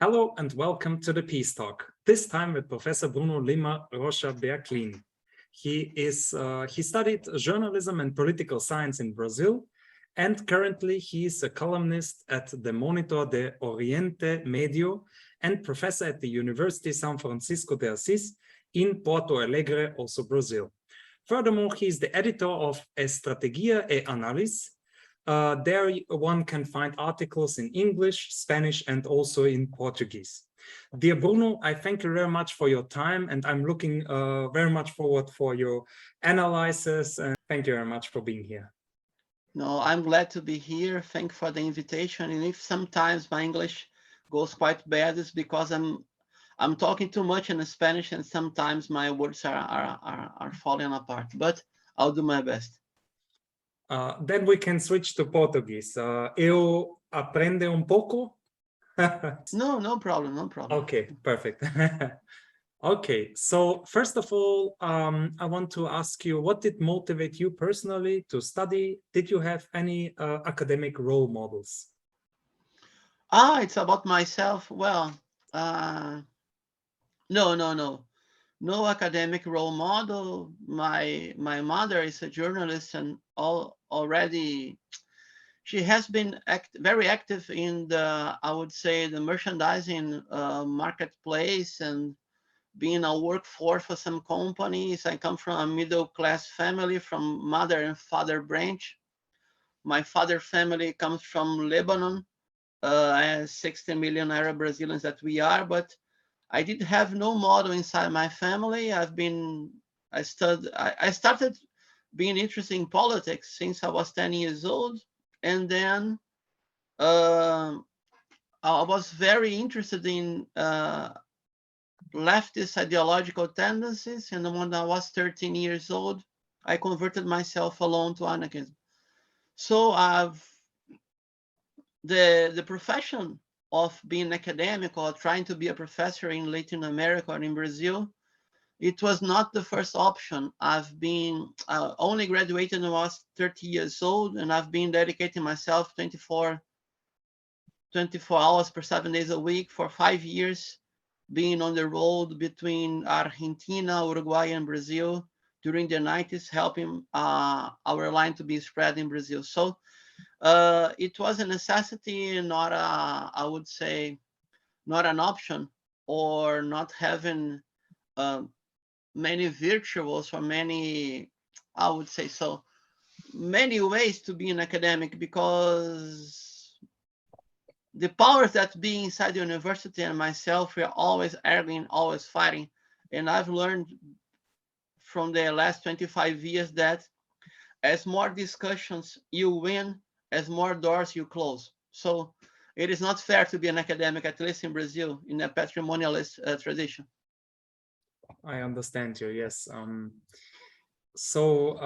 Hello and welcome to the Peace Talk, this time with Professor Bruno Lima, Rocha, Beaklini. He studied journalism and political science in Brazil, and currently he is a columnist at the Monitor de Oriente, Medio, and professor at the University São Francisco de Assis in Porto Alegre, also Brazil. Furthermore, he is the editor of Estrategia e Análise. There one can find articles in English, Spanish, and also in Portuguese. Dear Bruno, I thank you very much for your time, and I'm looking very much forward for your analysis, and thank you very much for being here. No, I'm glad to be here. Thank you for the invitation. And if sometimes my English goes quite bad, it's because I'm talking too much in Spanish, and sometimes my words are falling apart, but I'll do my best. Then we can switch to Portuguese. Eu aprende pouco? No problem, no problem. Okay, perfect. Okay, so first of all, I want to ask you, what did motivate you personally to study? Did you have any academic role models? It's about myself. Well, no academic role model. My mother is a journalist, and already she has been very active in the, I would say, the merchandising marketplace and being a workforce for some companies. I come from a middle-class family from mother and father branch. My father family comes from Lebanon, as 60 million Arab Brazilians that we are, but I did have no model inside my family. I started being interested in politics since I was 10 years old. And then I was very interested in leftist ideological tendencies. And when I was 13 years old, I converted myself alone to Anarchism. So the profession of being academic or trying to be a professor in Latin America or in Brazil, it was not the first option. I've been only graduated when I was 30 years old, and I've been dedicating myself 24 hours per 7 days a week for 5 years, being on the road between Argentina, Uruguay, and Brazil during the 90s, helping our line to be spread in Brazil. So it was a necessity, not I would say, not an option, or not having many virtuals or many, I would say so, many ways to be an academic, because the powers that be inside the university and myself, we are always arguing, always fighting. And I've learned from the last 25 years that as more discussions you win, as more doors you close. So it is not fair to be an academic, at least in Brazil, in a patrimonialist tradition. I understand you, yes. So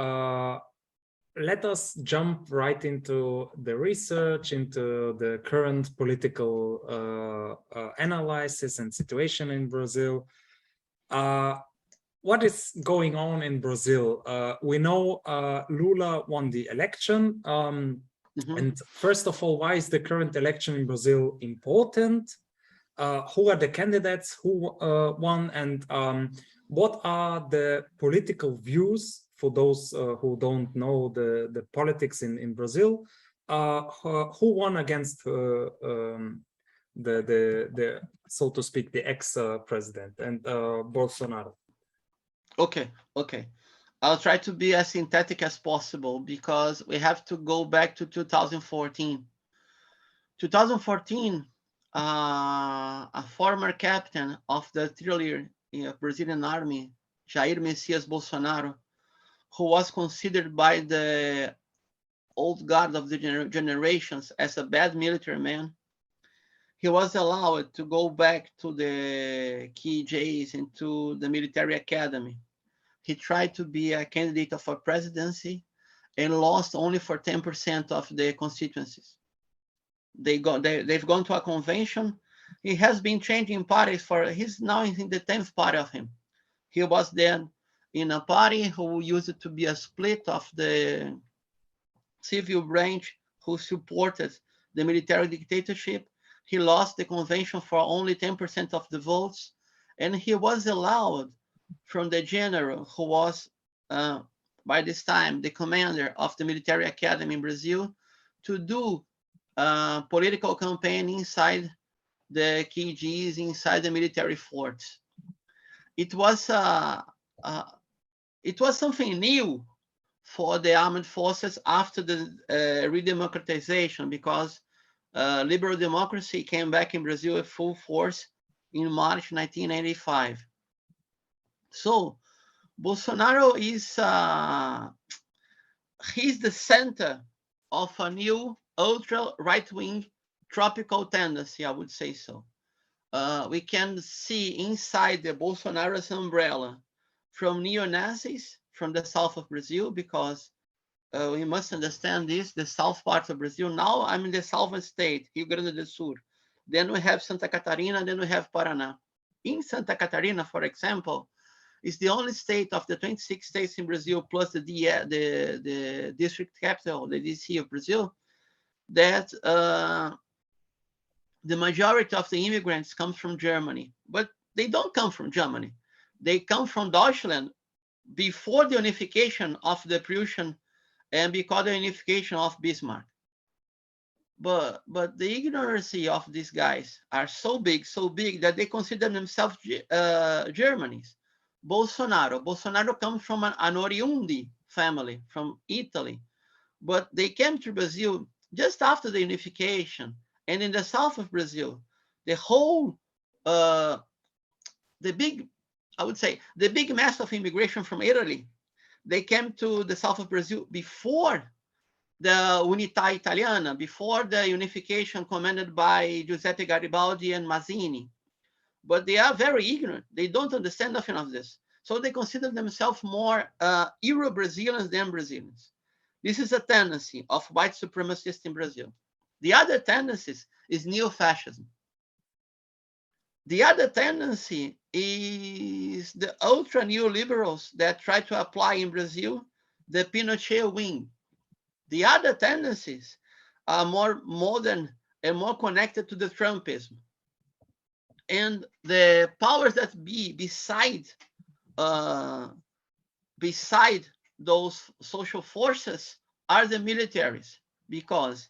let us jump right into the research, into the current political analysis and situation in Brazil. What is going on in Brazil? We know Lula won the election. And first of all, why is the current election in Brazil important? Who are the candidates who won, and what are the political views for those who don't know the politics in Brazil? Who won against the so to speak, the ex-president and Bolsonaro? Okay. I'll try to be as synthetic as possible, because we have to go back to 2014. 2014, a former captain of the artillery Brazilian army, Jair Messias Bolsonaro, who was considered by the old guard of the generations as a bad military man, he was allowed to go back to the KJs and to the military academy. He tried to be a candidate for presidency and lost only for 10% of the constituencies. They've gone to a convention. He has been changing parties he's now in the 10th party of him. He was then in a party who used to be a split of the civil branch who supported the military dictatorship. He lost the convention for only 10% of the votes, and he was allowed from the general who was by this time the commander of the military academy in Brazil to do political campaign inside the KGs, inside the military forts. It was something new for the armed forces after the redemocratization, because liberal democracy came back in Brazil with full force in March 1985. So Bolsonaro is he's the center of a new ultra right-wing tropical tendency, I would say so. We can see inside the Bolsonaro's umbrella from neo-Nazis from the south of Brazil, because we must understand this, the south part of Brazil. Now I'm in the southern state, Rio Grande do Sul. Then we have Santa Catarina, then we have Paraná. In Santa Catarina, for example, is the only state of the 26 states in Brazil, plus the district capital, the DC of Brazil, that the majority of the immigrants come from Germany. But they don't come from Germany. They come from Deutschland before the unification of the Prussian and because the unification of Bismarck. But the ignorance of these guys are so big that they consider themselves Germans. Bolsonaro comes from an Oriundi family from Italy, but they came to Brazil just after the unification. And in the south of Brazil, the whole, I would say, the big mass of immigration from Italy, they came to the south of Brazil before the Unità Italiana, before the unification commanded by Giuseppe Garibaldi and Mazzini. But they are very ignorant. They don't understand nothing of this. So they consider themselves more Euro-Brazilians than Brazilians. This is a tendency of white supremacists in Brazil. The other tendency is neo-fascism. The other tendency is the ultra neoliberals that try to apply in Brazil the Pinochet wing. The other tendencies are more modern and more connected to the Trumpism. And the powers that be beside those social forces are the militaries, because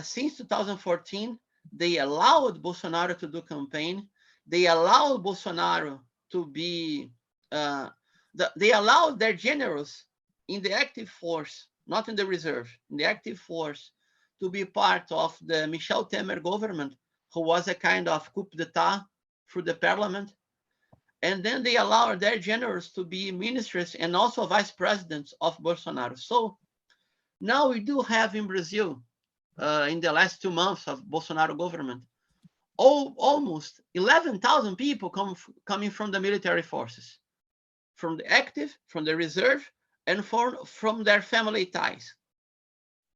since 2014, they allowed Bolsonaro to do campaign. They allowed Bolsonaro to be, they allowed their generals in the active force, not in the reserve, in the active force, to be part of the Michel Temer government, who was a kind of coup d'etat through the parliament. And then they allowed their generals to be ministers and also vice presidents of Bolsonaro. So now we do have in Brazil, in the last 2 months of Bolsonaro government, almost 11,000 people coming from the military forces, from the active, from the reserve, and from their family ties.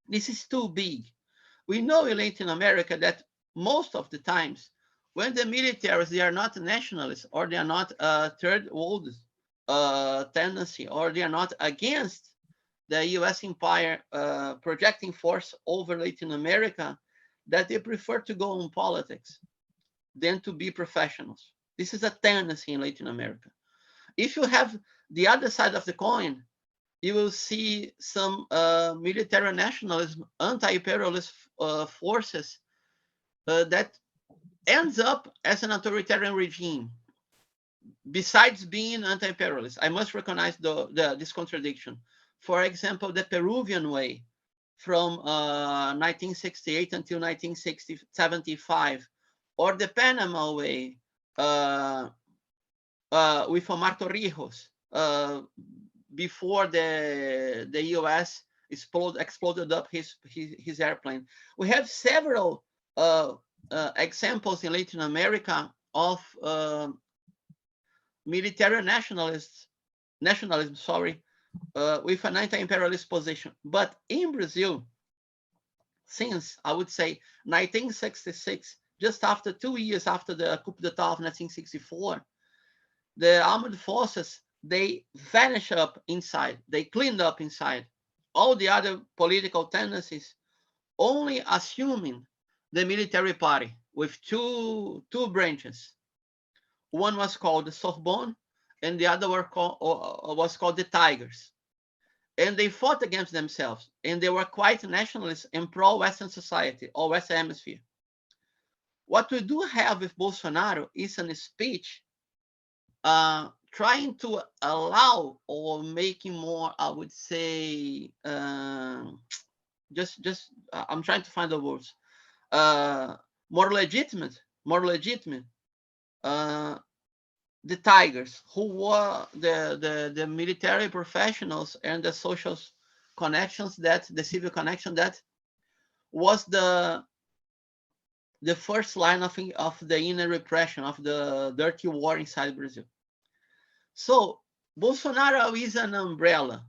This is too big. We know in Latin America that most of the times, when the militaries, they are not nationalists, or they are not third world tendency, or they are not against the US empire projecting force over Latin America, that they prefer to go on politics than to be professionals. This is a tendency in Latin America. If you have the other side of the coin, you will see some military nationalism, anti-imperialist forces that ends up as an authoritarian regime. Besides being anti-imperialist, I must recognize this contradiction. For example, the Peruvian way from 1968 until 1975, or the Panama way with Omar Torrijos before the US exploded up his airplane. We have several examples in Latin America of military nationalism, with an anti-imperialist position. But in Brazil, since I would say 1966, just after 2 years after the coup d'etat of 1964, the armed forces, they vanished up inside, they cleaned up inside all the other political tendencies, only assuming the military party, with two branches. One was called the Sorbonne, and the other was called the Tigers. And they fought against themselves, and they were quite nationalist and pro-Western society, or Western Hemisphere. What we do have with Bolsonaro is a speech trying to allow or making more, I would say, I'm trying to find the words, more legitimate, the Tigers, who were the military professionals and the social connections, that the civil connection that was the first line of the inner repression, of the dirty war inside Brazil. So Bolsonaro is an umbrella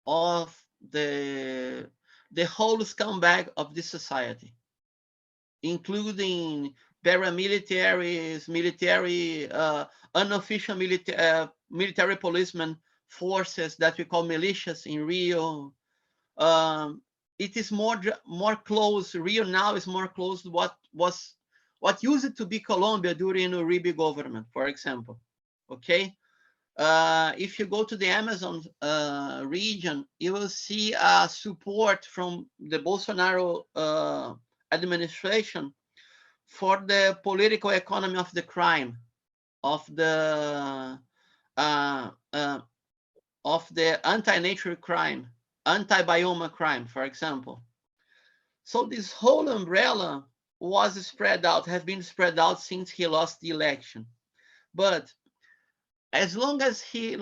of the whole scumbag of this society, including paramilitaries, military, unofficial military policemen forces that we call militias in Rio. It is more close. Rio now is more close to what used to be Colombia during Uribe government, for example. Okay, if you go to the Amazon region, you will see support from the Bolsonaro administration for the political economy of the crime, of the anti-nature crime, anti-bioma crime, for example. So this whole umbrella was spread out, has been spread out since he lost the election. But as long as he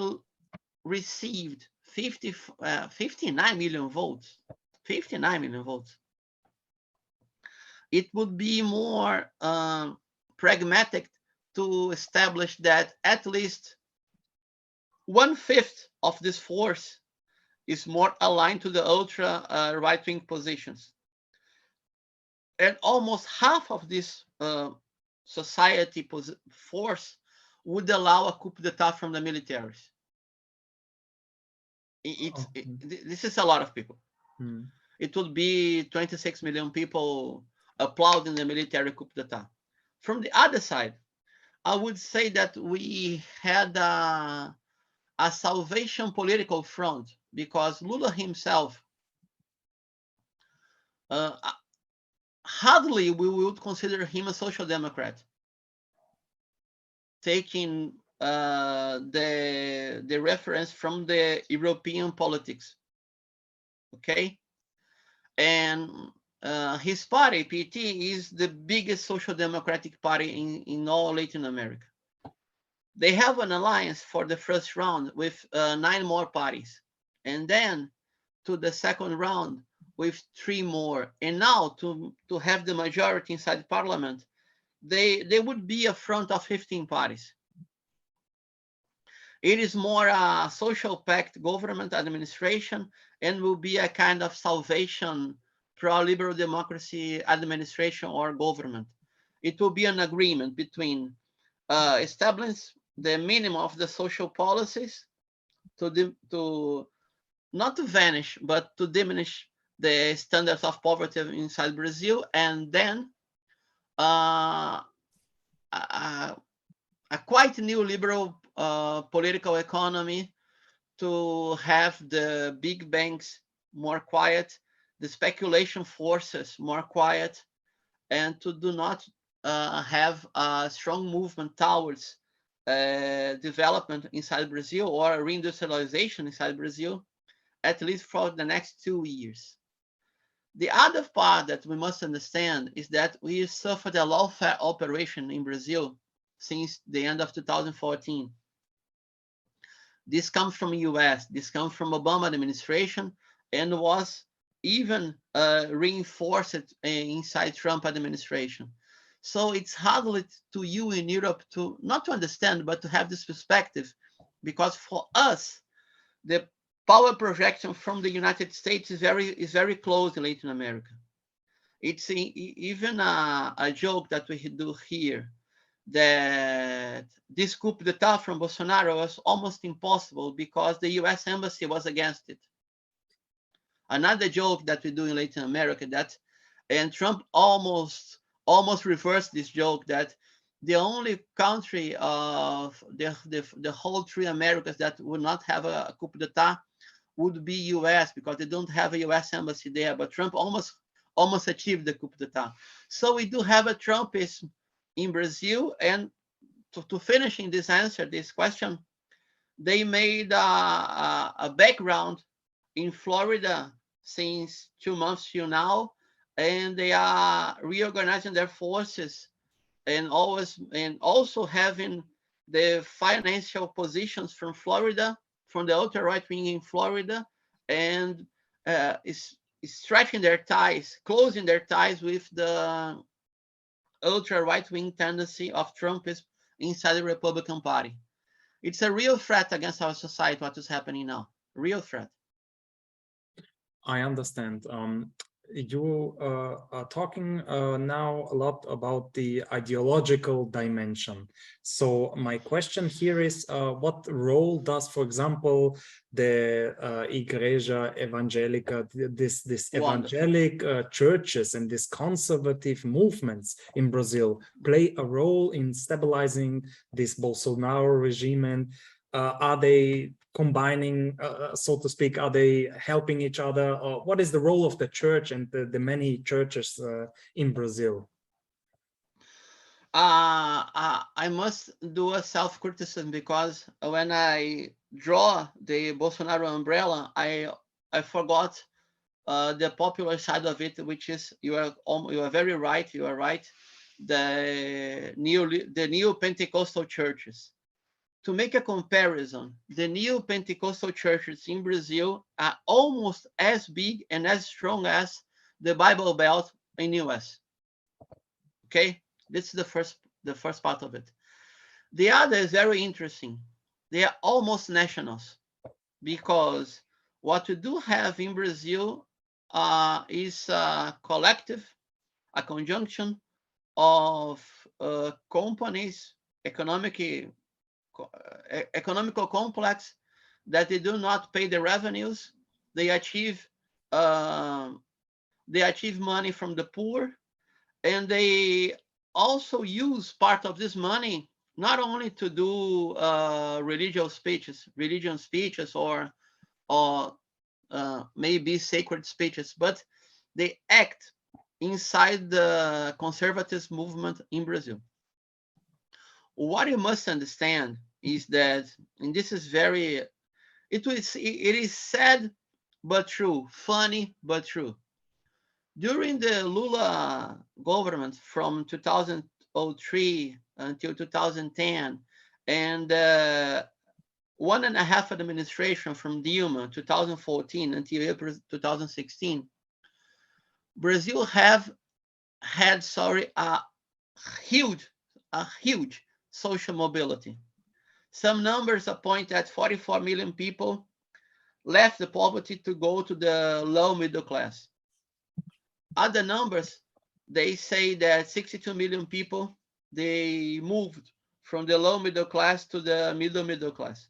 received 59 million votes, it would be more pragmatic to establish that at least 1/5 of this force is more aligned to the ultra right-wing positions. And almost half of this society force would allow a coup d'etat from the militaries. This is a lot of people. It would be 26 million people applauding the military coup d'etat. From the other side, I would say that we had a salvation political front, because Lula himself, hardly we would consider him a social democrat, taking the reference from the European politics. Okay, and his party, PT, is the biggest social democratic party in all Latin America. They have an alliance for the first round with 9 more parties, and then to the second round with 3 more. And now to have the majority inside parliament, they would be a front of 15 parties. It is more a social pact government administration, and will be a kind of salvation pro-liberal democracy administration or government. It will be an agreement between establish the minimum of the social policies to not to vanish, but to diminish the standards of poverty inside Brazil, and then a quite neoliberal political economy, to have the big banks more quiet, the speculation forces more quiet, and to do not have a strong movement towards development inside Brazil or reindustrialization inside Brazil, at least for the next 2 years. The other part that we must understand is that we suffered a lawfare operation in Brazil since the end of 2014. This comes from US, this comes from Obama administration, and was even reinforced inside Trump administration. So it's hard to you in Europe to not to understand, but to have this perspective, because for us, the power projection from the United States is very close in Latin America. It's even a joke that we do here, that this coup d'etat from Bolsonaro was almost impossible because the US embassy was against it. Another joke that we do in Latin America, and Trump almost almost reverse this joke that the only country of the whole three Americas that would not have a coup d'etat would be US, because they don't have a US embassy there. But Trump almost achieved the coup d'etat. So we do have a Trumpism in Brazil. And to finishing this answer, this question, they made a background in Florida since 2 months till now, and they are reorganizing their forces and also having the financial positions from Florida, from the ultra right wing in Florida, and is stretching their ties, closing their ties with the ultra right wing tendency of Trumpism inside the Republican Party. It's a real threat against our society, what is happening now. Real threat. I understand. You are talking now a lot about the ideological dimension. So my question here is, what role does, for example, the Igreja Evangelica, this evangelic churches and these conservative movements in Brazil play a role in stabilizing this Bolsonaro regime? And are they combining, so to speak? Are they helping each other? Or what is the role of the church and the many churches in Brazil? I must do a self-criticism, because when I draw the Bolsonaro umbrella, I forgot the popular side of it, which is, you are very right. You are right. The Neo-Pentecostal churches. To make a comparison, the Neo-Pentecostal churches in Brazil are almost as big and as strong as the Bible Belt in the US. Okay, this is the first part of it. The other is very interesting. They are almost nationals, because what we do have in Brazil is a collective, a conjunction of companies, economical complex, that they do not pay the revenues. They achieve money from the poor, and they also use part of this money not only to do religion speeches or maybe sacred speeches, but they act inside the conservative movement in Brazil. What you must understand is that, and this is it is sad but true, funny but true. During the Lula government from 2003 until 2010, and 1.5 administration from Dilma, 2014 until April 2016, Brazil have had, a huge social mobility. Some numbers point at 44 million people left the poverty to go to the low middle class. Other numbers, they say that 62 million people, they moved from the low middle class to the middle class.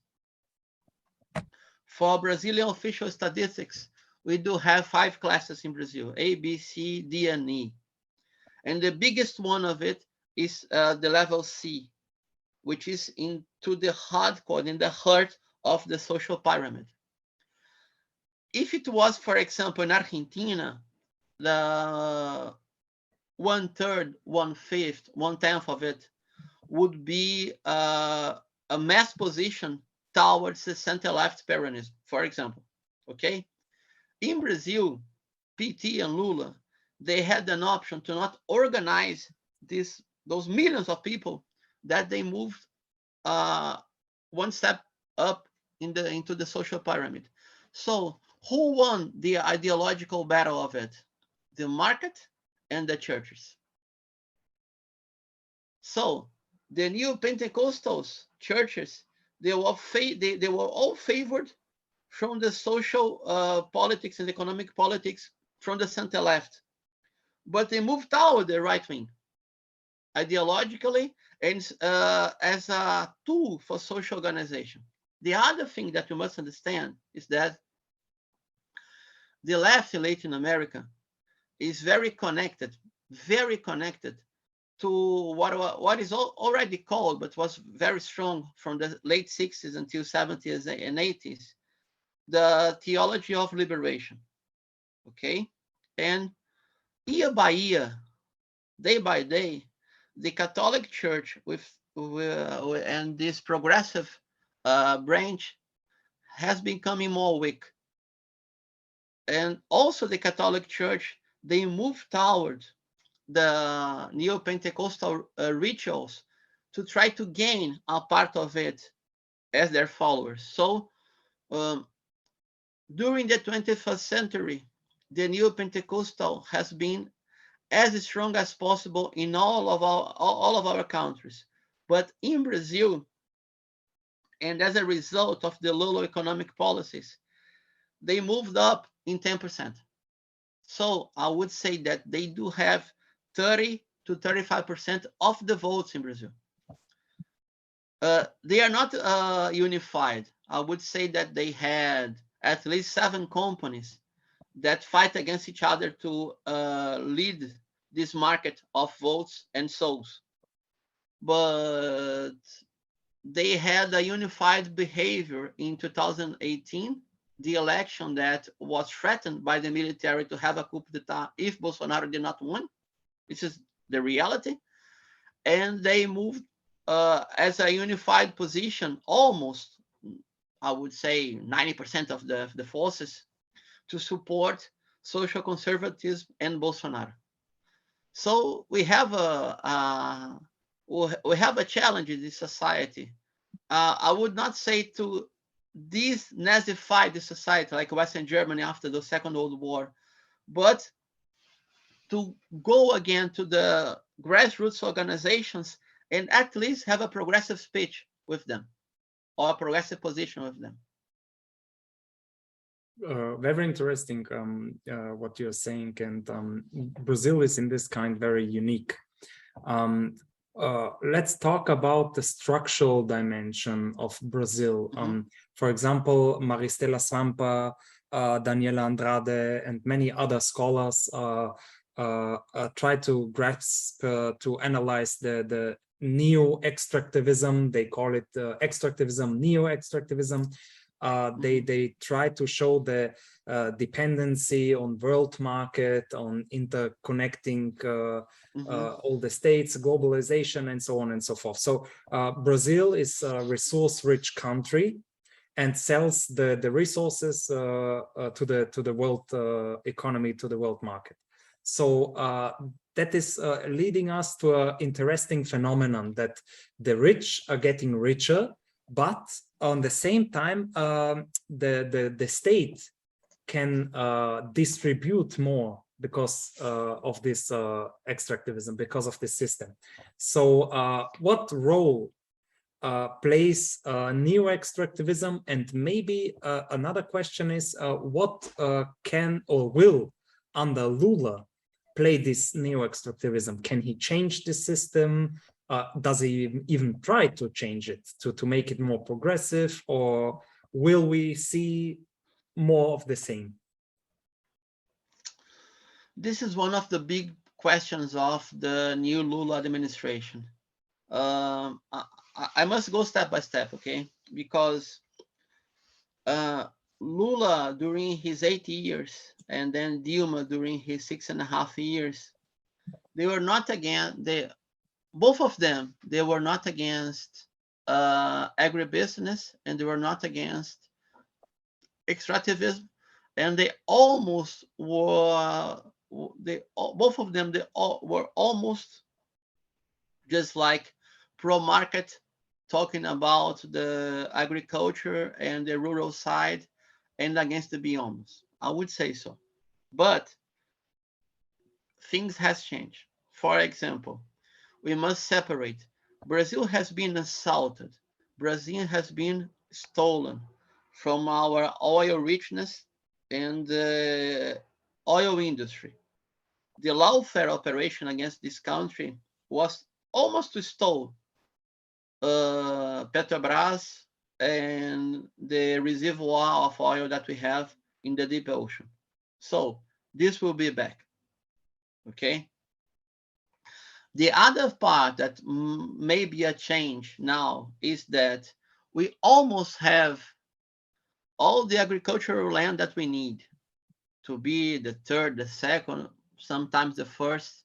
For Brazilian official statistics, we do have 5 classes in Brazil: A, B, C, D, and E. And the biggest one of it is the level C, which is into the hardcore, in the heart of the social pyramid. If it was, for example, in Argentina, the 1/3, 1/5, 1/10 of it would be a mass position towards the center-left Peronism, for example. Okay, in Brazil, PT and Lula, they had an option to not organize those millions of people, that they moved one step up into the social pyramid. So who won the ideological battle of it? The market and the churches. So the Neo-Pentecostals churches, they were all favored from the social politics and economic politics from the center left, but they moved toward the right wing ideologically and as a tool for social organization. The other thing that you must understand is that the left in Latin America is very connected very connected to what is already called, but was very strong from the late 60s until 70s and 80s, the theology of liberation. Okay, and year by year, day by day, the Catholic Church and this progressive branch has been becoming more weak. And also the Catholic Church, they moved toward the Neo-Pentecostal rituals to try to gain a part of it as their followers. So during the 21st century, the Neo-Pentecostal has been as strong as possible in all of our countries. But in Brazil, and as a result of the Lula economic policies, they moved up in 10%. So I would say that they do have 30 to 35% of the votes in Brazil. They are not unified. I would say that they had at least 7 companies that fight against each other to lead this market of votes and souls. But they had a unified behavior in 2018, the election that was threatened by the military to have a coup d'etat if Bolsonaro did not win. This is the reality. And they moved as a unified position, almost, I would say, 90% of the forces to support social conservatism and Bolsonaro. So we have a challenge in this society. I would not say to de-Nazify the society like Western Germany after the Second World War, but to go again to the grassroots organizations and at least have a progressive speech with them or a progressive position with them. Very interesting what you're saying, and Brazil is in this kind very unique. Let's talk about the structural dimension of Brazil. For example, Maristela Sampa, Daniela Andrade, and many other scholars try to grasp, to analyze the Neo-Extractivism. They call it extractivism, Neo-Extractivism. They try to show the dependency on world market, on interconnecting all the states, globalization, and so on and so forth. So Brazil is a resource-rich country and sells the resources to the world economy, to the world market. So that is leading us to an interesting phenomenon that the rich are getting richer, but on the same time, the state can distribute more because of this extractivism, because of this system. So what role plays neo-extractivism? And maybe another question is, what can or will, under Lula, play this neo-extractivism? Can he change the system? Does he even try to change it, to make it more progressive, or will we see more of the same? This is one of the big questions of the new Lula administration. I must go step by step, okay? Because Lula, during his 8 years, and then Dilma during his 6.5 years, they were not against, both of them, they were not against agribusiness, and they were not against extractivism, and they almost were, both of them, were almost just like pro-market, talking about the agriculture and the rural side and against the biomes. I would say so. But things has changed. For example, we must separate. Brazil has been assaulted. Brazil has been stolen from our oil richness and the oil industry. The lawfare operation against this country was almost to stole Petrobras and the reservoir of oil that we have in the deep ocean. So this will be back, okay? The other part that may be a change now is that we almost have all the agricultural land that we need to be the third, the second, sometimes the first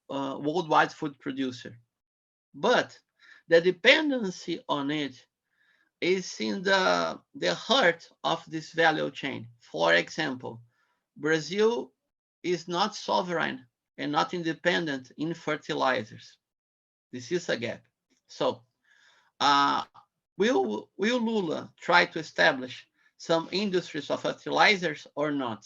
worldwide food producer. But the dependency on it is in the heart of this value chain. For example, Brazil is not sovereign and not independent in fertilizers. This is a gap. So will Lula try to establish some industries of fertilizers or not?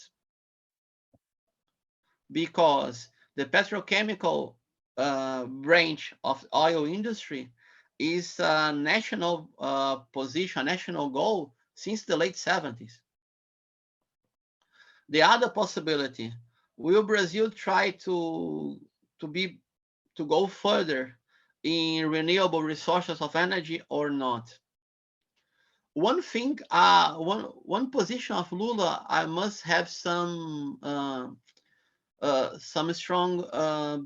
Because the petrochemical branch of oil industry is a national position, a national goal since the late 70s. The other possibility, will Brazil try to go further in renewable resources of energy or not? One thing, one position of Lula, I must have some strong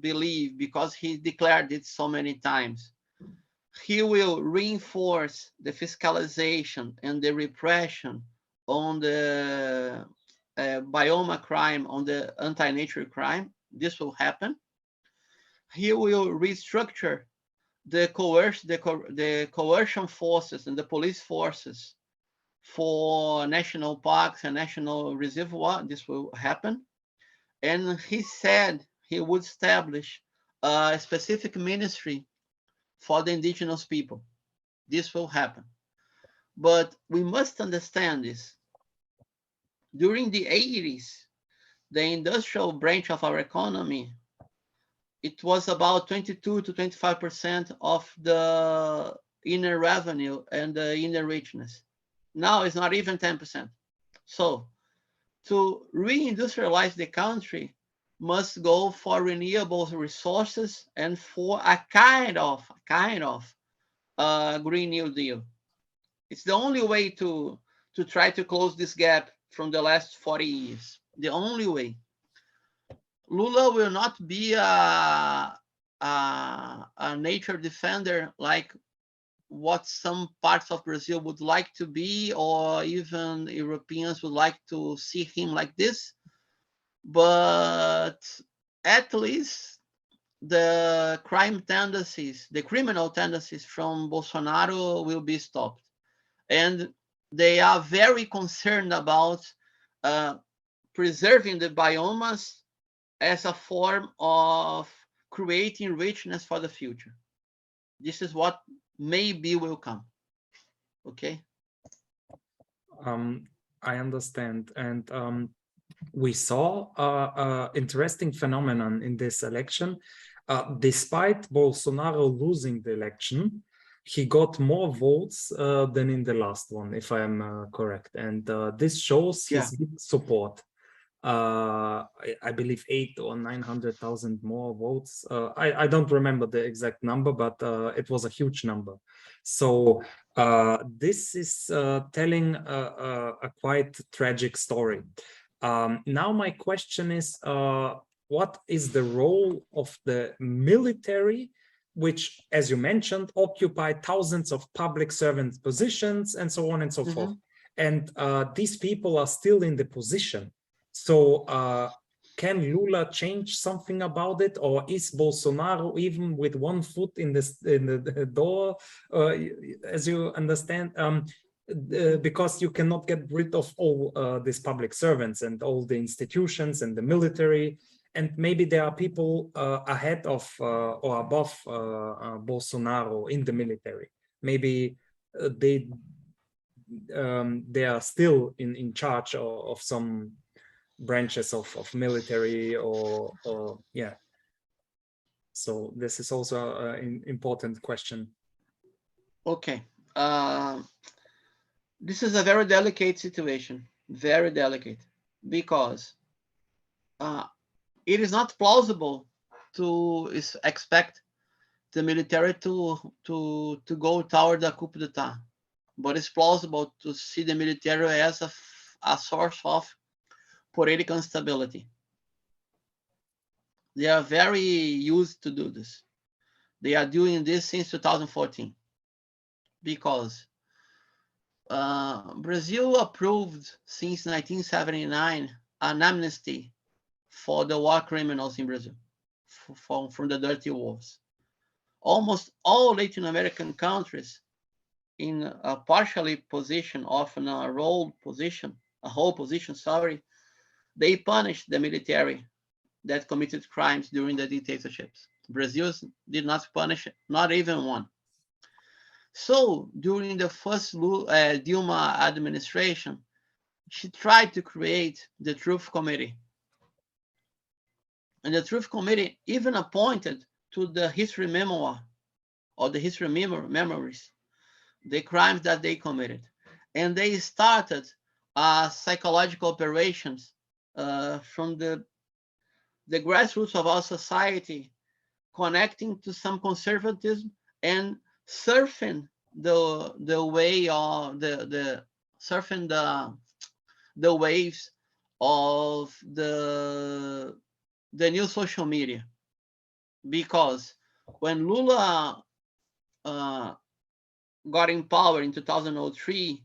belief, because he declared it so many times. He will reinforce the fiscalization and the repression on the bioma crime, on the anti-nature crime. This will happen. He will restructure the coercion forces and the police forces for national parks and national reservoir. This will happen. And he said he would establish a specific ministry for the indigenous people. This will happen. But we must understand this. During the 80s, the industrial branch of our economy, it was about 22 to 25% of the inner revenue and the inner richness. Now it's not even 10%. So to reindustrialize the country must go for renewable resources and for a kind of Green New Deal. It's the only way to try to close this gap from the last 40 years. The only way. Lula will not be a nature defender like what some parts of Brazil would like to be, or even Europeans would like to see him like this. But at least the crime tendencies, the criminal tendencies from Bolsonaro will be stopped. And they are very concerned about preserving the biomas as a form of creating richness for the future. This is what maybe will come. Okay. I understand. And we saw an interesting phenomenon in this election. Despite Bolsonaro losing the election, he got more votes than in the last one, if I am correct. And this shows his big support. I believe 800,000 or 900,000 more votes. I don't remember the exact number, but it was a huge number. So this is telling a quite tragic story. Now my question is, what is the role of the military, which, as you mentioned, occupy thousands of public servant positions and so on and so forth. And these people are still in the position. So can Lula change something about it, or is Bolsonaro even with one foot in the door, as you understand? Because you cannot get rid of all these public servants and all the institutions and the military, and maybe there are people ahead of or above Bolsonaro in the military. Maybe they are still in charge of some branches of military or yeah. So this is also an important question. Okay. This is a very delicate situation, very delicate, because it is not plausible to expect the military to go toward the coup d'etat, but it's plausible to see the military as a source of political instability. They are very used to do this. They are doing this since 2014 because Brazil approved since 1979 an amnesty for the war criminals in Brazil from the dirty wars. Almost all Latin American countries in a partially position, often a whole position, sorry, they punished the military that committed crimes during the dictatorships. Brazil did not punish not even one. So during the first Dilma administration, she tried to create the Truth Committee. And the Truth Committee even appointed to the history memoir or the history memories the crimes that they committed. And they started psychological operations from the grassroots of our society, connecting to some conservatism and surfing the way or surfing the waves of the new social media. Because when Lula got in power in 2003,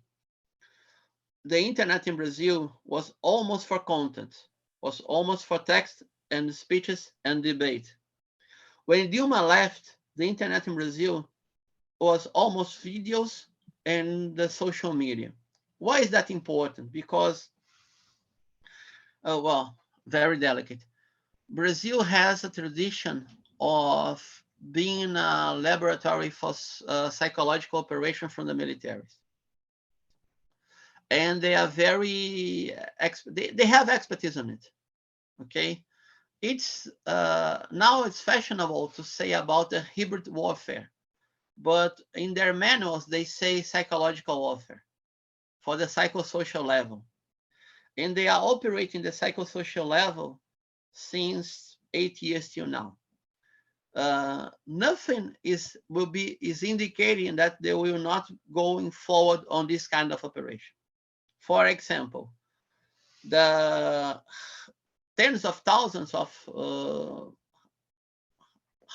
the internet in Brazil was almost for content, was almost for text and speeches and debate. When Dilma left, the internet in Brazil was almost videos and the social media. Why is that important? Because, well, very delicate. Brazil has a tradition of being a laboratory for psychological operation from the militaries. And they are very, they have expertise on it, okay? It's, now it's fashionable to say about the hybrid warfare, but in their manuals, they say psychological warfare for the psychosocial level. And they are operating the psychosocial level since 8 years till now. Nothing is indicating that they will not going forward on this kind of operation. For example, the tens of thousands of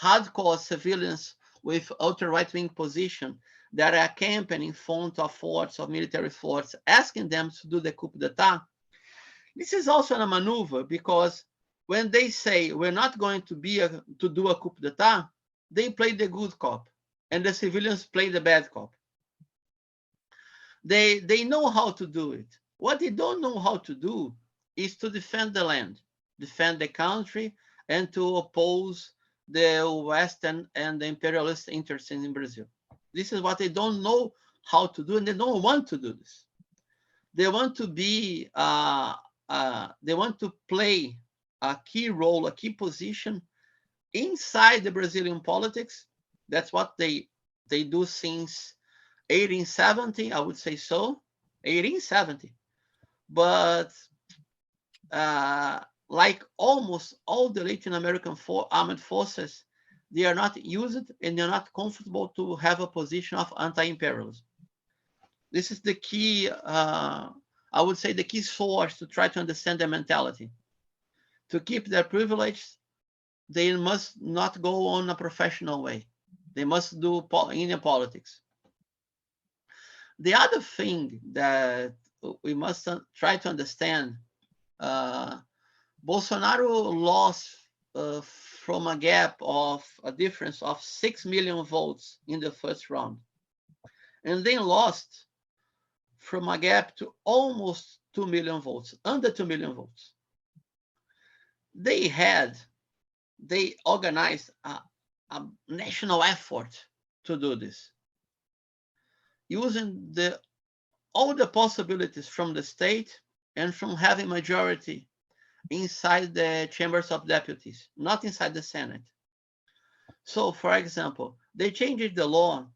hardcore civilians with ultra-right-wing position that are camping in front of forts, of military forts, asking them to do the coup d'etat. This is also a maneuver because when they say we're not going to do a coup d'etat, they play the good cop and the civilians play the bad cop. They know how to do it. What they don't know how to do is to defend the land, defend the country, and to oppose the Western and the imperialist interests in Brazil. This is what they don't know how to do, and they don't want to do this. They want to be, they want to play a key role, a key position inside the Brazilian politics. That's what they do since 1870, I would say so, 1870. But like almost all the Latin American armed forces, they are not used and they're not comfortable to have a position of anti-imperialism. This is the key, I would say the key source to try to understand their mentality. To keep their privilege, they must not go on a professional way. They must do Indian politics. The other thing that we must try to understand, Bolsonaro lost from a gap of a difference of 6 million votes in the first round, and then lost from a gap to almost 2 million votes, under 2 million votes. They organized a national effort to do this, using all the possibilities from the state and from having majority inside the chambers of deputies, not inside the Senate. So, for example, they changed the law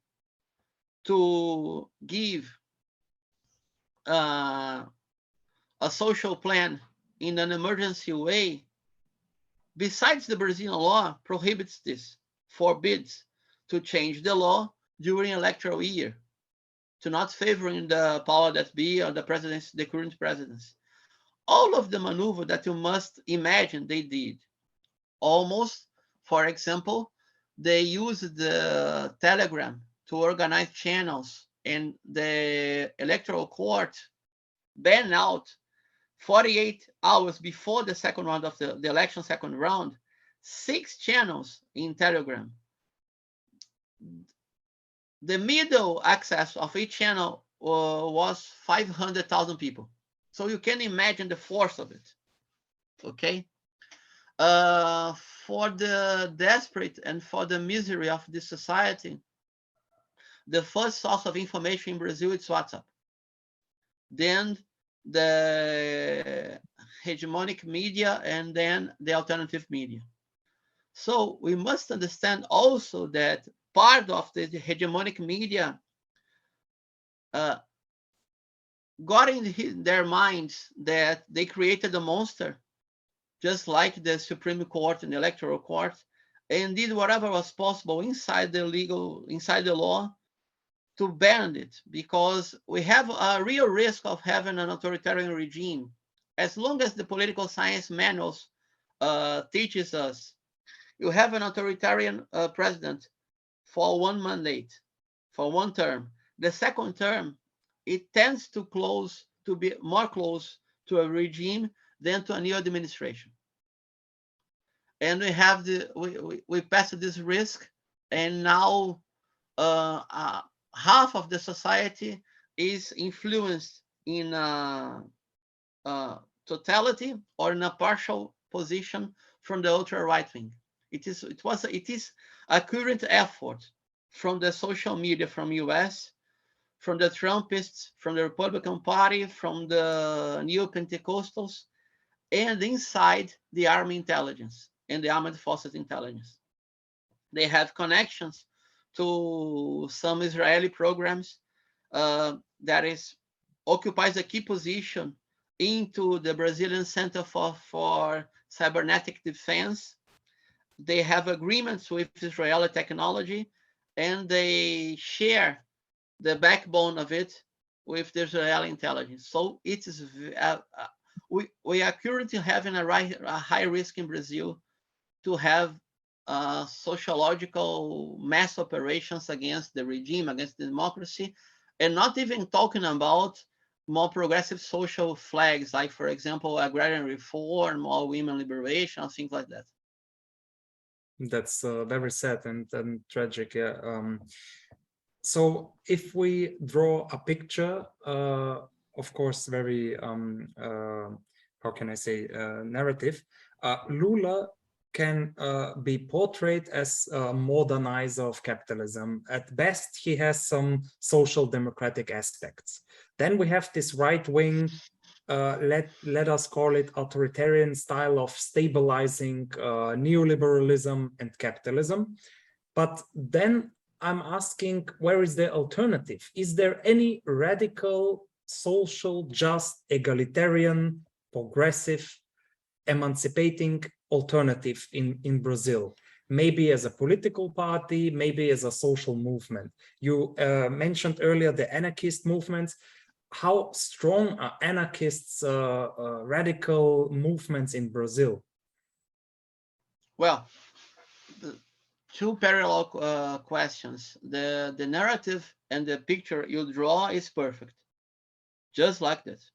to give a social plan in an emergency way. Besides, the Brazilian law prohibits this, forbids to change the law during electoral year, to not favoring the power that be or the presidency, the current presidency. All of the maneuver that you must imagine they did almost, for example, they use the Telegram to organize channels, and the electoral court banned out 48 hours before the second round of the election, second round, 6 channels in Telegram. The middle access of each channel was 500,000 people. So you can imagine the force of it. Okay. For the desperate and for the misery of this society, the first source of information in Brazil is WhatsApp. Then the hegemonic media, and then the alternative media. So we must understand also that part of the hegemonic media got in their minds that they created a monster, just like the Supreme Court and the Electoral Court, and did whatever was possible inside the law to ban it, because we have a real risk of having an authoritarian regime. As long as the political science manuals teaches us, you have an authoritarian president for one mandate, for one term. The second term, it tends to be more close to a regime than to a new administration. And we have we passed this risk, and now half of the society is influenced in totality or in a partial position from the ultra right wing. It is a current effort from the social media, from US, from the Trumpists, from the Republican Party, from the Neo-Pentecostals, and inside the army intelligence and the armed forces intelligence. They have connections to some Israeli programs that occupies a key position into the Brazilian Center for Cybernetic Defense. They have agreements with Israeli technology, and they share the backbone of it with the Israeli intelligence. So it is we are currently having a high risk in Brazil to have sociological mass operations against the regime, against the democracy, and not even talking about more progressive social flags, like, for example, agrarian reform or women liberation, things like that. That's very sad and tragic. Yeah. So if we draw a picture, of course, very, how can I say, narrative, Lula can be portrayed as a modernizer of capitalism. At best, he has some social democratic aspects. Then we have this right wing, let us call it authoritarian style of stabilizing neoliberalism and capitalism. But then I'm asking, where is the alternative? Is there any radical, social, just, egalitarian, progressive, emancipating alternative in Brazil? Maybe as a political party, maybe as a social movement. You mentioned earlier the anarchist movements. How strong are anarchists, radical movements in Brazil? Well, two parallel questions. The narrative and the picture you draw is perfect, just like this.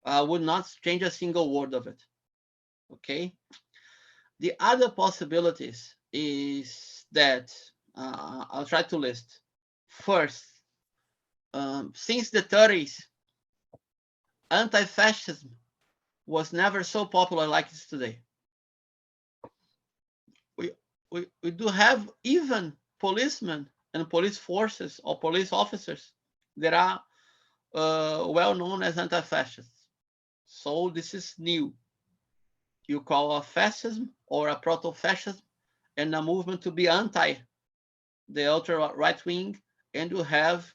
I would not change a single word of it. Okay. The other possibilities is that I'll try to list. First, since the 30s, anti-fascism was never so popular like it's today. We do have even policemen and police forces or police officers that are well known as anti-fascists. So this is new. You call a fascism or a proto-fascism and a movement to be anti the ultra right wing, and you have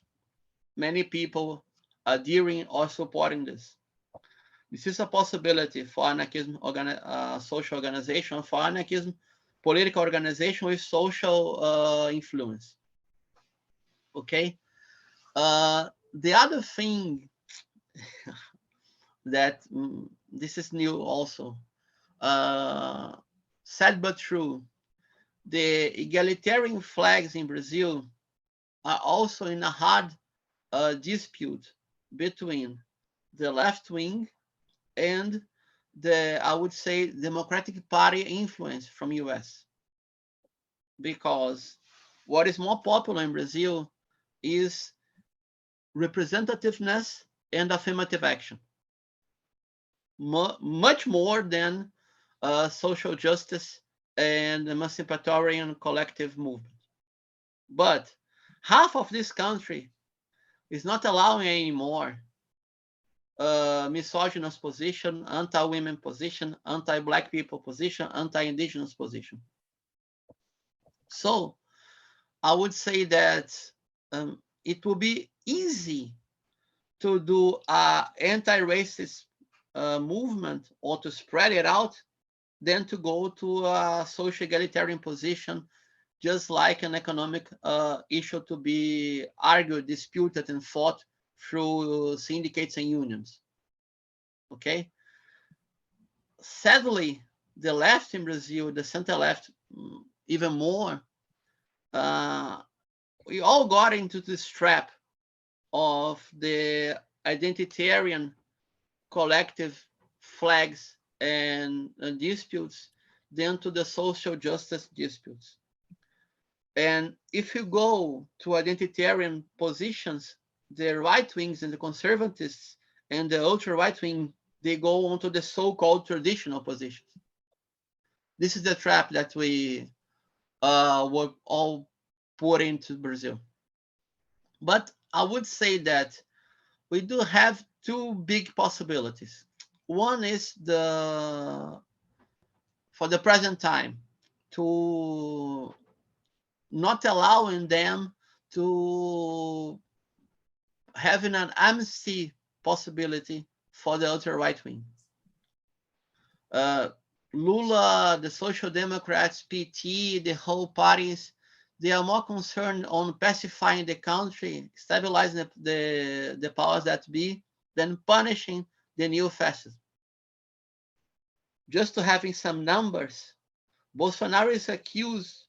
many people adhering or supporting this. This is a possibility for anarchism, social organization, for anarchism, political organization with social influence. Okay. The other thing that this is new also. sad but true. The egalitarian flags in Brazil are also in a hard dispute between the left wing and the, I would say, Democratic Party influence from US. Because what is more popular in Brazil is representativeness and affirmative action. Much more than social justice and emancipatory and collective movement. But half of this country is not allowing anymore misogynist position, anti-women position, anti-black people position, anti-indigenous position. So I would say that it will be easy to do an anti-racist movement or to spread it out than to go to a social egalitarian position, just like an economic issue to be argued, disputed, and fought through syndicates and unions. Okay? Sadly, the left in Brazil, the center left, even more, we all got into this trap of the identitarian collective flags and disputes than to the social justice disputes. And if you go to identitarian positions, the right wings and the conservatists and the ultra right wing, they go onto the so-called traditional positions. This is the trap that we were all put into Brazil. But I would say that we do have two big possibilities. One is for the present time, to not allowing them to having an amnesty possibility for the ultra-right wing. Lula, the Social Democrats, PT, the whole parties, they are more concerned on pacifying the country, stabilizing the powers that be, than punishing the neo-fascism. Just to having some numbers, Bolsonaro is accused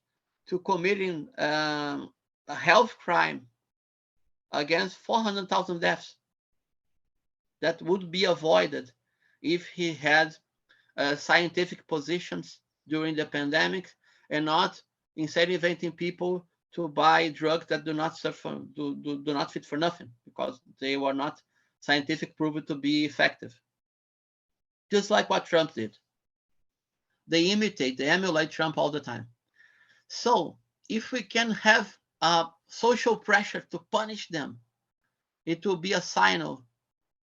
to committing a health crime against 400,000 deaths that would be avoided if he had scientific positions during the pandemic and not incentivizing people to buy drugs that do not fit for nothing because they were not scientific proven to be effective. Just like what Trump did. They emulate Trump all the time. So if we can have social pressure to punish them, it will be a signal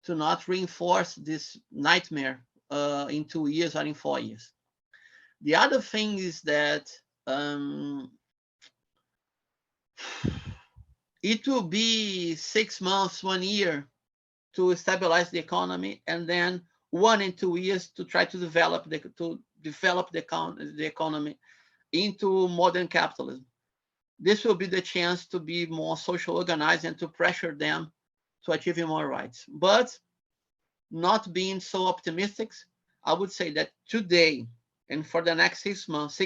to not reinforce this nightmare in 2 years or in 4 years. The other thing is that it will be 6 months, 1 year to stabilize the economy, and then 1 and 2 years to try to develop the economy into modern capitalism. This will be the chance to be more social organized and to pressure them to achieve more rights. But not being so optimistic, I would say that today and for the next 6 months,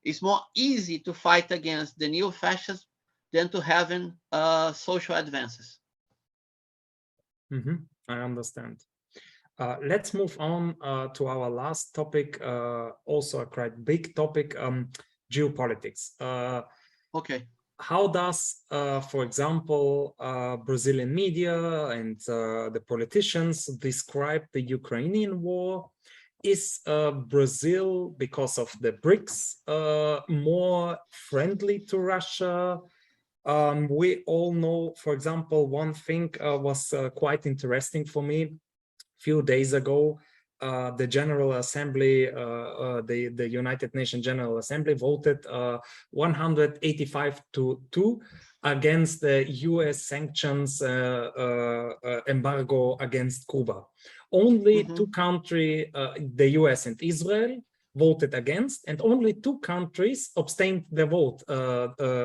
it's more easy to fight against the neo-fascists than to having social advances. I understand. Let's move on to our last topic, also a quite big topic, geopolitics. Okay. How does, for example, Brazilian media and the politicians describe the Ukrainian war? Is Brazil, because of the BRICS, more friendly to Russia? We all know, for example, one thing was quite interesting for me. Few days ago, the General Assembly, the United Nations General Assembly voted 185-2 against the US sanctions embargo against Cuba. Only two countries, the US and Israel, voted against, and only 2 countries abstained the vote,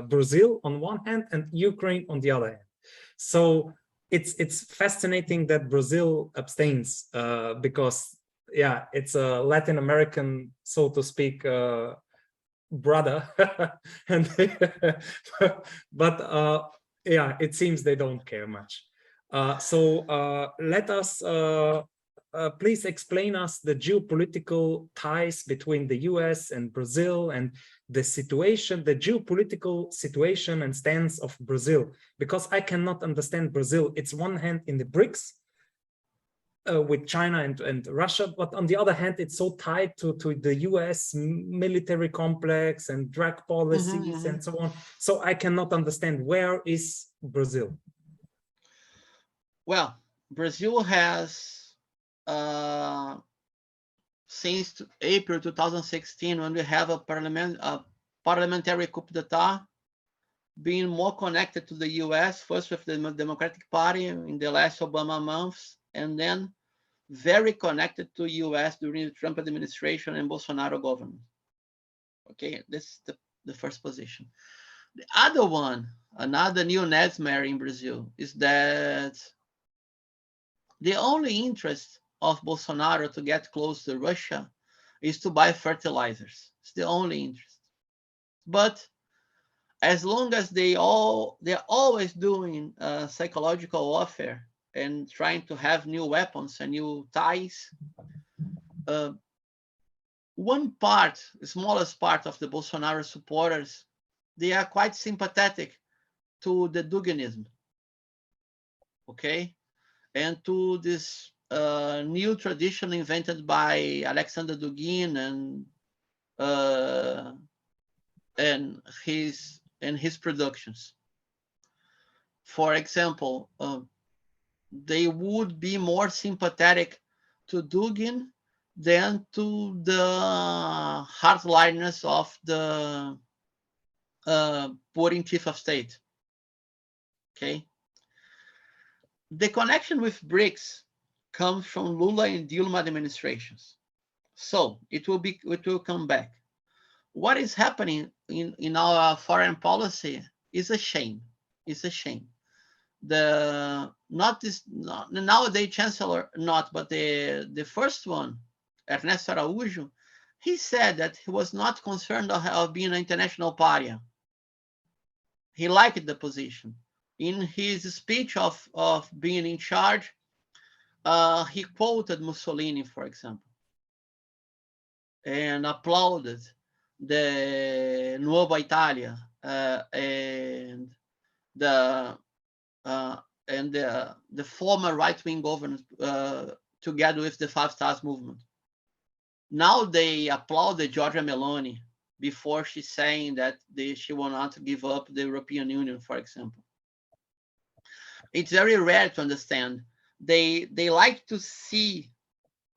Brazil on one hand and Ukraine on the other hand. So it's fascinating that Brazil abstains because yeah, it's a Latin American, so to speak, brother. And but yeah, it seems they don't care much. So let us please explain us the geopolitical ties between the US and Brazil, and the situation, the geopolitical situation and stance of Brazil, because I cannot understand Brazil. It's one hand in the BRICS, with China and Russia, but on the other hand, it's so tied to the US military complex and drug policies and so on. So I cannot understand, where is Brazil? Well, Brazil has, since April 2016, when we have a parliamentary coup d'etat, being more connected to the US, first with the Democratic Party in the last Obama months, and then very connected to US during the Trump administration and Bolsonaro government. Okay, this is the first position. The other one, another neo-Nazism in Brazil, is that the only interest of Bolsonaro to get close to Russia is to buy fertilizers. It's the only interest. But as long as they're always doing psychological warfare and trying to have new weapons and new ties, one part, the smallest part of the Bolsonaro supporters, they are quite sympathetic to the Duginism, okay, and to this new tradition invented by Alexander Dugin and his productions. For example, they would be more sympathetic to Dugin than to the hardliners of the putting chief of state. Okay. The connection with BRICS comes from Lula and Dilma administrations. So it will come back. What is happening in our foreign policy is a shame. It's a shame. Nowadays chancellor, but the first one, Ernesto Araújo, he said that he was not concerned of being an international pariah. He liked the position. In his speech of being in charge, he quoted Mussolini, for example, and applauded the Nuova Italia and the former right-wing government together with the Five Stars movement. Now they applauded Giorgia Meloni before she's saying that she will not give up the European Union, for example. It's very rare to understand. They like to see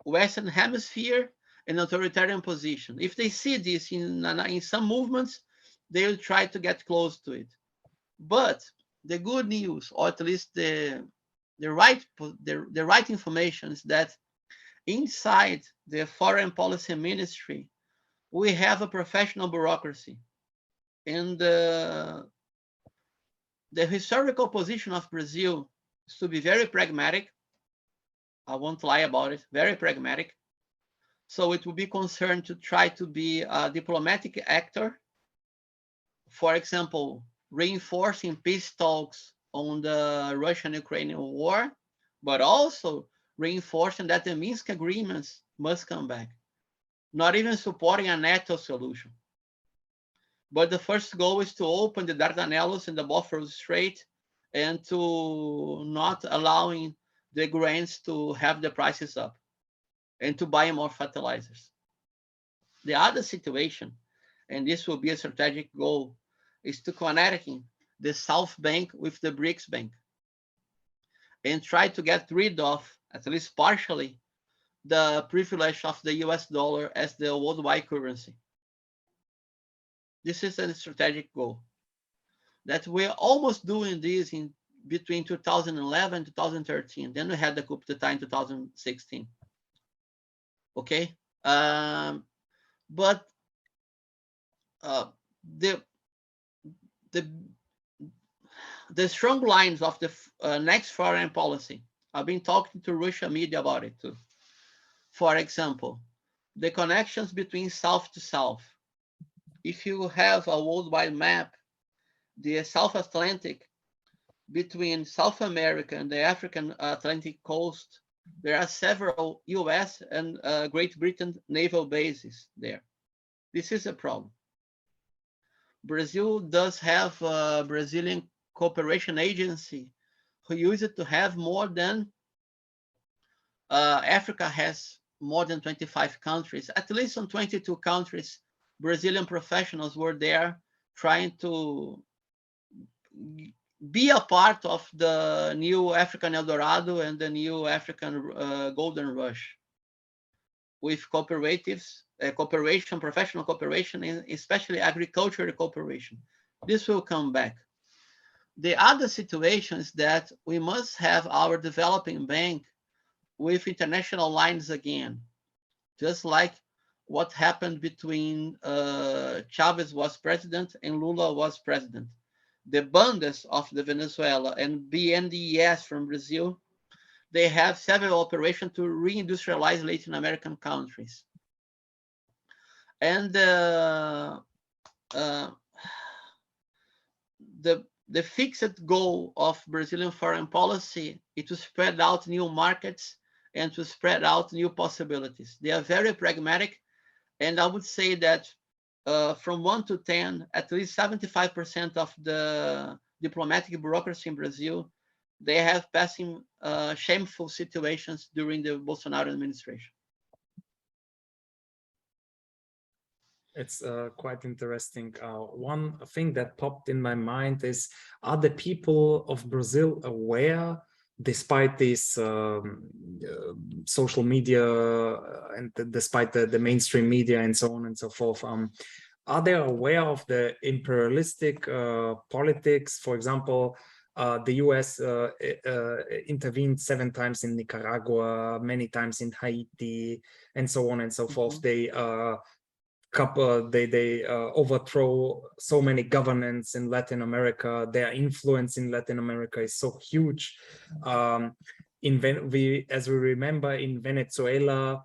Western Hemisphere an authoritarian position. If they see this in some movements, they will try to get close to it. But the good news, or at least the right information, is that inside the foreign policy ministry, we have a professional bureaucracy. And the historical position of Brazil is to be very pragmatic. I won't lie about it, very pragmatic. So it will be concerned to try to be a diplomatic actor. For example, reinforcing peace talks on the Russian-Ukrainian war, but also reinforcing that the Minsk agreements must come back. Not even supporting a NATO solution. But the first goal is to open the Dardanelles and the Bosphorus Strait, and to not allowing the grains to have the prices up, and to buy more fertilizers. The other situation, and this will be a strategic goal, is to connecting the South Bank with the BRICS Bank, and try to get rid of, at least partially, the privilege of the US dollar as the worldwide currency. This is a strategic goal. That we're almost doing this in between 2011 and 2013. Then we had the coup d'etat in 2016. Okay, but the strong lines of the next foreign policy. I've been talking to Russian media about it too. For example, the connections between south to south. If you have a worldwide map, the South Atlantic between South America and the African Atlantic coast, there are several US and Great Britain naval bases there. This is a problem. Brazil does have a Brazilian cooperation agency who use it to have more than Africa has more than 25 countries. At least on 22 countries, Brazilian professionals were there trying to be a part of the new African El Dorado and the new African Golden Rush with cooperatives, cooperation, professional cooperation, and especially agricultural cooperation. This will come back. The other situation is that we must have our developing bank with international lines again, just like what happened between Chavez was president and Lula was president. The Bandas of the Venezuela and BNDES from Brazil, they have several operations to reindustrialize Latin American countries. And the fixed goal of Brazilian foreign policy is to spread out new markets and to spread out new possibilities. They are very pragmatic, and I would say that from 1 to 10, at least 75% of the diplomatic bureaucracy in Brazil, they have passing shameful situations during the Bolsonaro administration. It's quite interesting. One thing that popped in my mind is, are the people of Brazil aware, despite this social media and despite the mainstream media and so on and so forth, are they aware of the imperialistic politics? For example, the US intervened 7 times in Nicaragua, many times in Haiti, and so on and so forth. They overthrow so many governments in Latin America. Their influence in Latin America is so huge. As we remember, in Venezuela,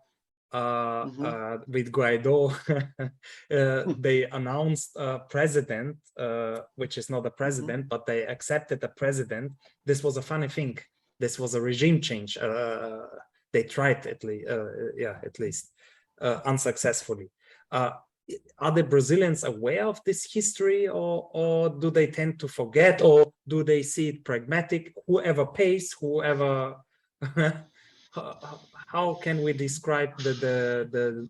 with Guaido, they announced a president, which is not a president, but they accepted a president. This was a funny thing. This was a regime change. They tried at least unsuccessfully. Are the Brazilians aware of this history, or do they tend to forget, or do they see it pragmatic? Whoever pays, whoever. How can we describe the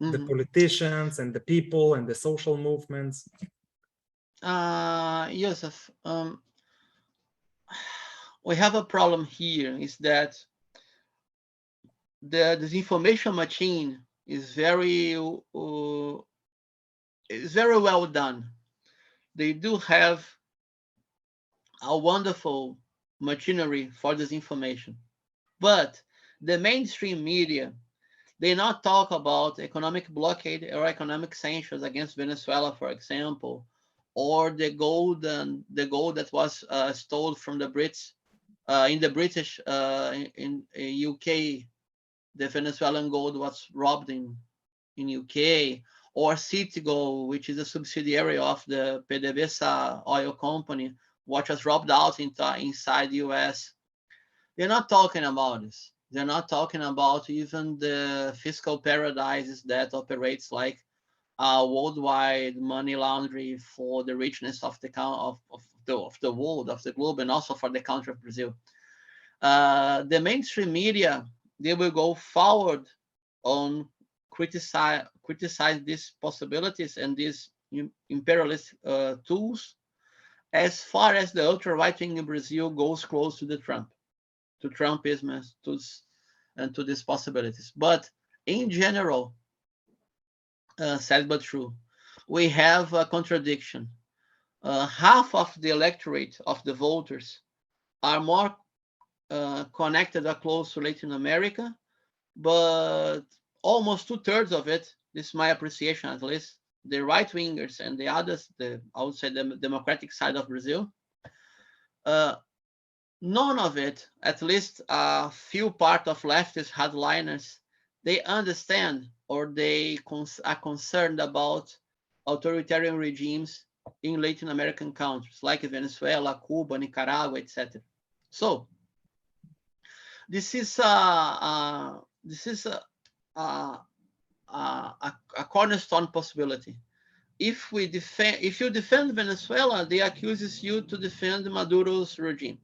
politicians and the people and the social movements? Josef, we have a problem here, is that the disinformation machine is very well done. They do have a wonderful machinery for disinformation, but the mainstream media, they not talk about economic blockade or economic sanctions against Venezuela, for example, or the gold that was stolen from the Brits in the British in UK. The Venezuelan gold was robbed in UK, or Citigold, which is a subsidiary of the PDVSA oil company, which was robbed out inside the US. They're not talking about this. They're not talking about even the fiscal paradises that operates like a worldwide money laundry for the richness of the world, of the globe, and also for the country of Brazil. The mainstream media, they will go forward on criticize these possibilities and these imperialist tools, as far as the ultra right wing in Brazil goes close to Trumpism, and to these possibilities. But in general, sad but true, we have a contradiction. Half of the electorate of the voters are more connected or close to Latin America, but almost 2/3 of it, this is my appreciation at least, the right-wingers and the others, I would say the democratic side of Brazil, none of it, at least a few part of leftist hardliners, they understand or they are concerned about authoritarian regimes in Latin American countries like Venezuela, Cuba, Nicaragua, etc. So this is a cornerstone possibility. If you defend Venezuela, they accuse you to defend Maduro's regime.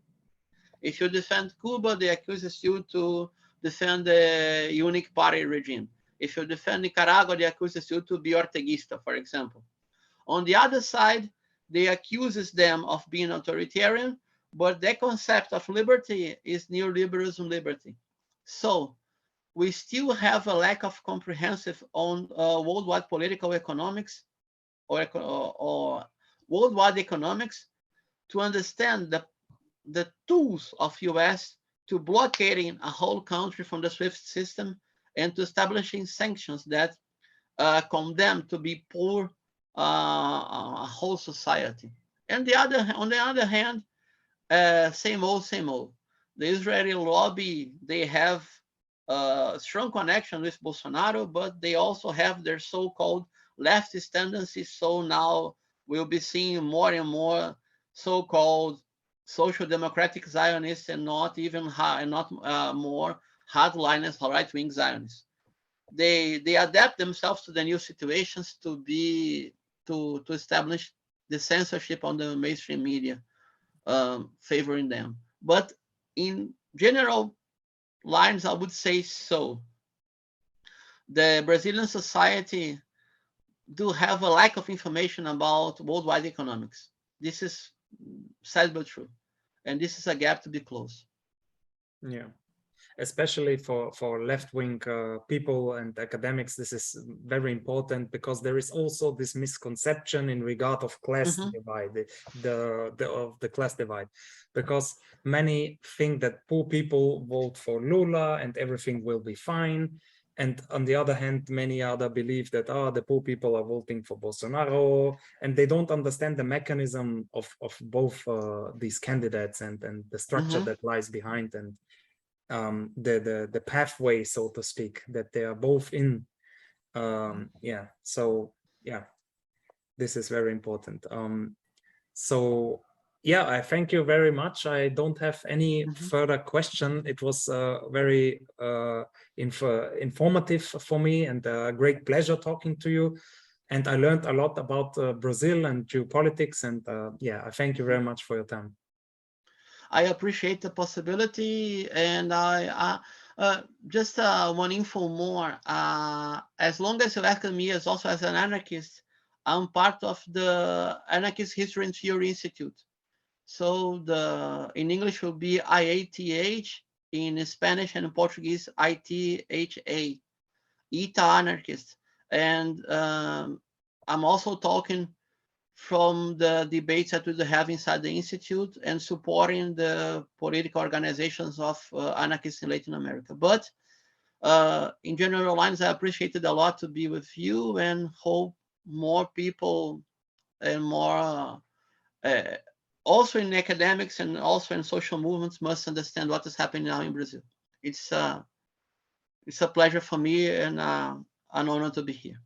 If you defend Cuba, they accuse you to defend the unique party regime. If you defend Nicaragua, they accuse you to be Orteguista, for example. On the other side, they accuse them of being authoritarian, but their concept of liberty is neoliberalism liberty. So we still have a lack of comprehensive on worldwide political economics or worldwide economics to understand the tools of US to blockading a whole country from the SWIFT system and to establishing sanctions that condemn to be poor a whole society. And on the other hand, same old, same old. The Israeli lobby, they have a strong connection with Bolsonaro, but they also have their so-called leftist tendencies. So now we'll be seeing more and more so-called social democratic Zionists and not more hardliners, right-wing Zionists. They adapt themselves to the new situations to establish the censorship on the mainstream media, favoring them. But in general lines, I would say so. The Brazilian society do have a lack of information about worldwide economics. This is sad but true. And this is a gap to be closed. Yeah, especially for left-wing people and academics, this is very important because there is also this misconception in regard of class divide, the class divide, because many think that poor people vote for Lula and everything will be fine. And on the other hand, many other believe that the poor people are voting for Bolsonaro, and they don't understand the mechanism of both these candidates and the structure that lies behind and the pathway, so to speak, that they are both in. Yeah, so yeah, this is very important. So yeah, I thank you very much. I don't have any further question. It was very informative for me and a great pleasure talking to you. And I learned a lot about Brazil and geopolitics. And yeah, I thank you very much for your time. I appreciate the possibility, and I just one info more. As long as you ask me, as also as an anarchist, I'm part of the Anarchist History and Theory Institute. So in English will be IATH, in Spanish and in Portuguese ITHA, ITHA Anarchist. And I'm also talking from the debates that we have inside the Institute and supporting the political organizations of anarchists in Latin America. But in general lines, I appreciated a lot to be with you and hope more people and more also in academics and also in social movements must understand what is happening now in Brazil. It's a pleasure for me and an honor to be here.